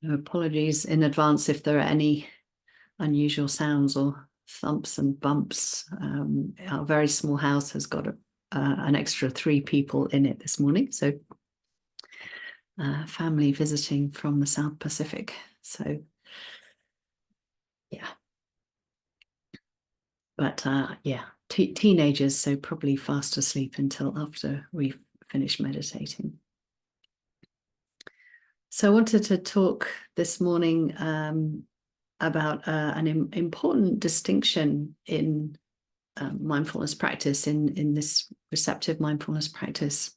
So apologies in advance if there are any unusual sounds or thumps and bumps. Our very small house has got an extra 3 people in it this morning. So family visiting from the South Pacific. So yeah. But yeah, teenagers, so probably fast asleep until after we've finished meditating. So I wanted to talk this morning about an important distinction in mindfulness practice, in this receptive mindfulness practice.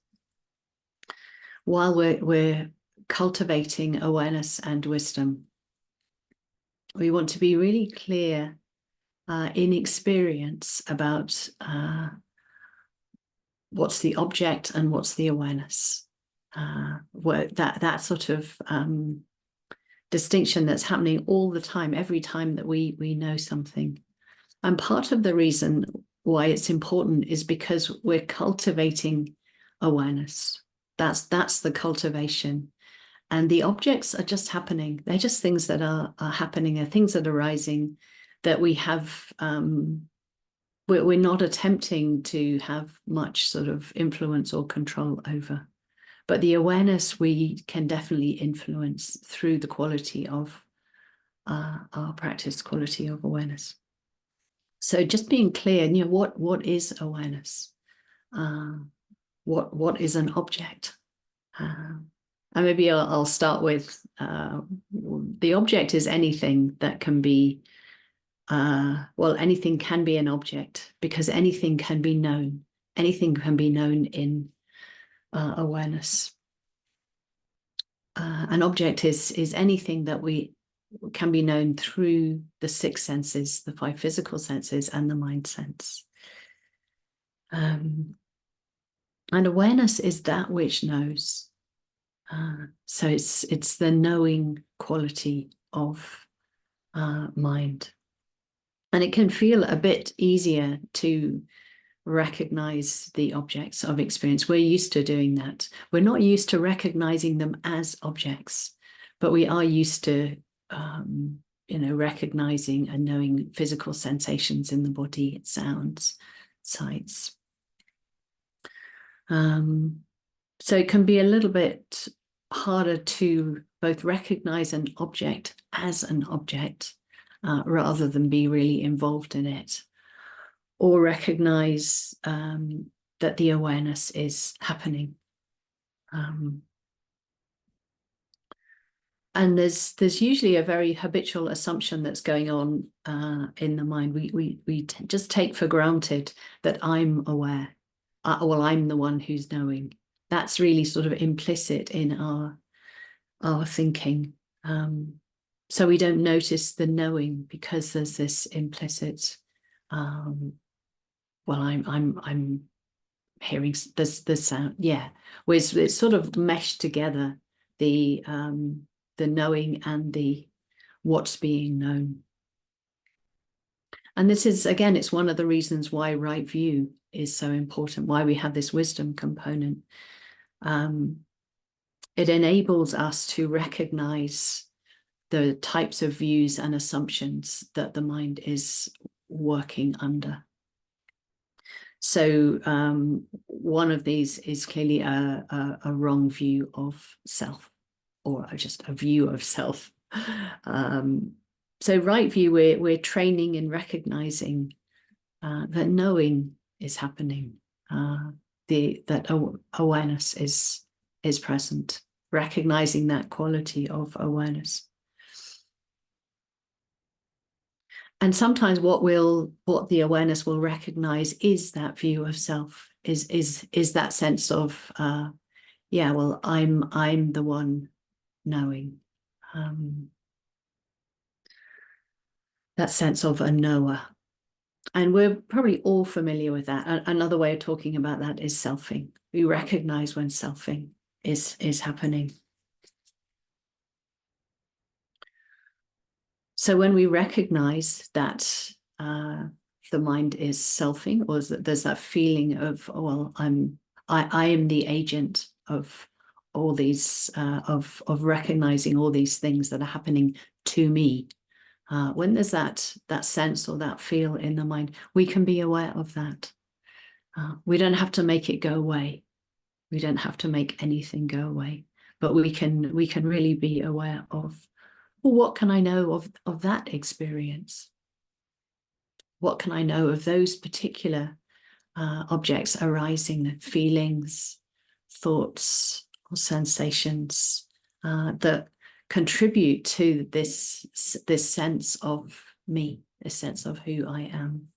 While we're cultivating awareness and wisdom, we want to be really clear in experience about what's the object and what's the awareness. That sort of distinction that's happening all the time, every time that we know something. And part of the reason why it's important is because we're cultivating awareness. That's the cultivation. And the objects are just happening. They're just things that are happening, are things that are arising that we have. We're not attempting to have much sort of influence or control over. But the awareness we can definitely influence through the quality of our practice, quality of awareness. So just being clear, what is awareness? What is an object? And maybe I'll start with the object is anything that can be, anything can be an object because anything can be known. Anything can be known in awareness. An object is anything that can be known through the 6 senses, the 5 physical senses and the mind sense. And awareness is that which knows. So it's the knowing quality of mind. And it can feel a bit easier to recognize the objects of experience. We're used to doing that. We're not used to recognizing them as objects, but we are used to recognizing and knowing physical sensations in the body, sounds, sights. So it can be a little bit harder to both recognize an object as an object rather than be really involved in it, or recognize that the awareness is happening. And there's usually a very habitual assumption that's going on in the mind. We just take for granted that I'm aware. I'm the one who's knowing. That's really sort of implicit in our thinking. So we don't notice the knowing because there's this implicit. I'm hearing the sound. Yeah, where it's sort of meshed together, the knowing and the what's being known. And this is, again, it's one of the reasons why right view is so important, why we have this wisdom component. It enables us to recognize the types of views and assumptions that the mind is working under. So one of these is clearly a wrong view of self, or just a view of self. So right view, we're training in recognizing that knowing is happening, that awareness is present, recognizing that quality of awareness. And sometimes what the awareness will recognize is that view of self, is that sense of I'm the one knowing. That sense of a knower. And we're probably all familiar with that. Another way of talking about that is selfing. We recognize when selfing is happening. So when we recognize that the mind is selfing, or there's that feeling of, I am the agent of all these of recognizing all these things that are happening to me. When there's that sense or that feel in the mind, we can be aware of that. We don't have to make it go away. We don't have to make anything go away, but we can really be aware of, well, what can I know of that experience? What can I know of those particular objects arising, the feelings, thoughts, or sensations that contribute to this sense of me, this sense of who I am.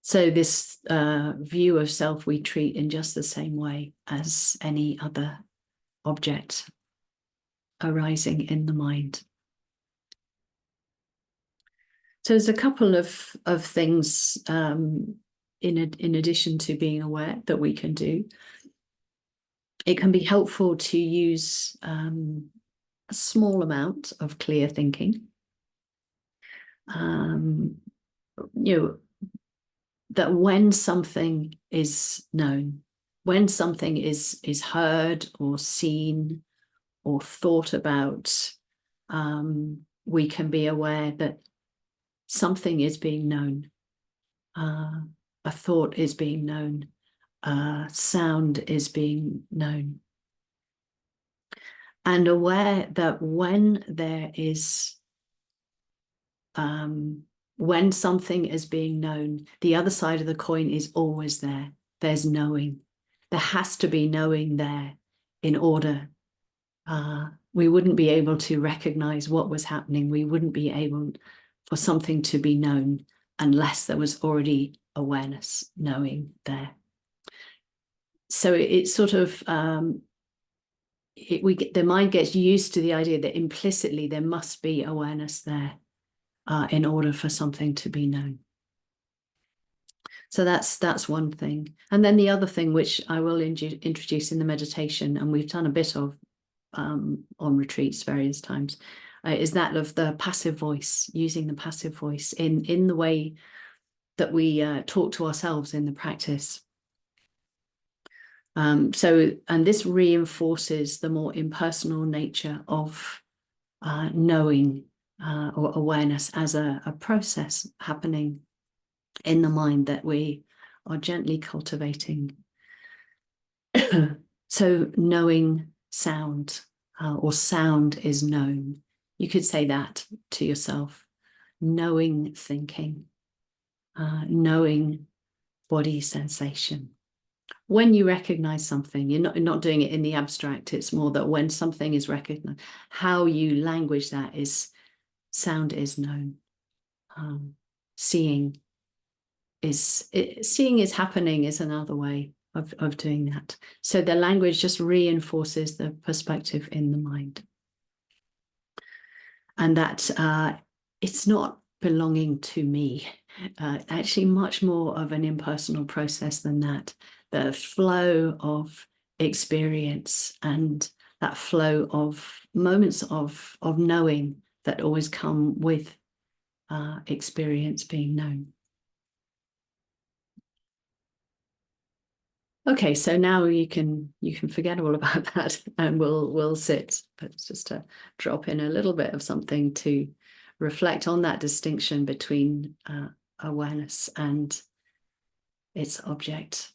So this view of self we treat in just the same way as any other object arising in the mind. So there's a couple of things in addition to being aware that we can do. It can be helpful to use a small amount of clear thinking. That when something is known, when something is heard or seen or thought about, we can be aware that something is being known. A thought is being known. Sound is being known. And aware that when there is, when something is being known, the other side of the coin is always there. There's knowing. There has to be knowing there in order. We wouldn't be able to recognize what was happening. We wouldn't be able for something to be known unless there was already awareness, knowing there. So it's sort of, the mind gets used to the idea that implicitly there must be awareness there in order for something to be known. So that's one thing. And then the other thing, which I will introduce in the meditation, and we've done a bit of on retreats various times, is that of the passive voice, using the passive voice in the way that we talk to ourselves in the practice. And this reinforces the more impersonal nature of knowing or awareness as a process happening in the mind that we are gently cultivating. So knowing sound, or sound is known. You could say that to yourself. Knowing thinking, knowing body sensation. When you recognize something, you're not doing it in the abstract. It's more that when something is recognized, how you language that is, sound is known. Seeing is happening is another way of doing that. So the language just reinforces the perspective in the mind. And that it's not belonging to me. Actually much more of an impersonal process than that. The flow of experience and that flow of moments of knowing that always come with experience being known. Okay, so now you can forget all about that, and we'll sit. But it's just to drop in a little bit of something to reflect on that distinction between awareness and its object.